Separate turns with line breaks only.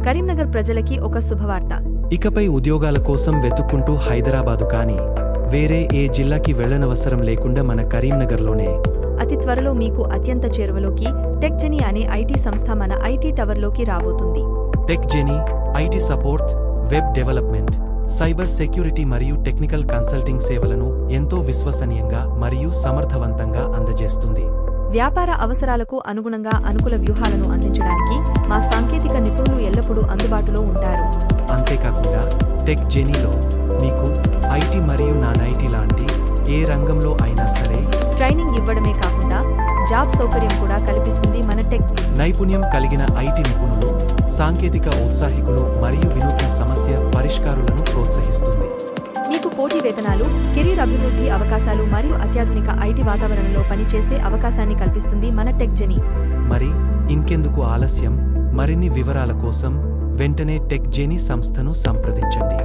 కరీంనగర్ ప్రజలకి ఒక శుభవార్త.
ఇకపై ఉద్యోగాల కోసం వెతుక్కుంటూ హైదరాబాదు కానీ వేరే ఏ జిల్లాకి వెళ్లనవసరం లేకుండా మన కరీంనగర్లోనే
అతి త్వరలో మీకు అత్యంత చేరువలోకి టెక్ జెనీ అనే ఐటీ సంస్థ మన ఐటీ టవర్లోకి రాబోతుంది.
Tech Genie IT support, web development, cyber security మరియు టెక్నికల్ కన్సల్టింగ్ సేవలను ఎంతో విశ్వసనీయంగా మరియు సమర్థవంతంగా అందజేస్తుంది.
వ్యాపార అవసరాలకు అనుగుణంగా అనుకూల వ్యూహాలను అందించడానికి మా సాంకేతిక నిపుణులు ఎల్లప్పుడూ అందుబాటులో ఉంటారు.
అంతేకాకుండా టెక్ జెనీలో మీకు ఐటీ మరియు నాన్ ఐటీ లాంటి ఏ రంగంలో అయినా సరే
ట్రైనింగ్ ఇవ్వడమే కాకుండా జాబ్ సౌకర్యం కూడా కల్పిస్తుంది మన టెక్.
నైపుణ్యం కలిగిన ఐటీ నిపుణులు, సాంకేతిక ఔత్సాహికులు మరియు వినూత్న సమస్య పరిష్కారులను ప్రోత్సహిస్తుంది.
మీకు పోటీ వేతనాలు, కెరీర్ అభివృద్ధి అవకాశాలు మరియు అత్యాధునిక ఐటీ వాతావరణంలో పనిచేసే అవకాశాన్ని కల్పిస్తుంది మన టెక్ జెనీ.
మరి ఇంకెందుకు ఆలస్యం? మరిన్ని వివరాల కోసం వెంటనే టెక్ జెనీ సంస్థను సంప్రదించండి.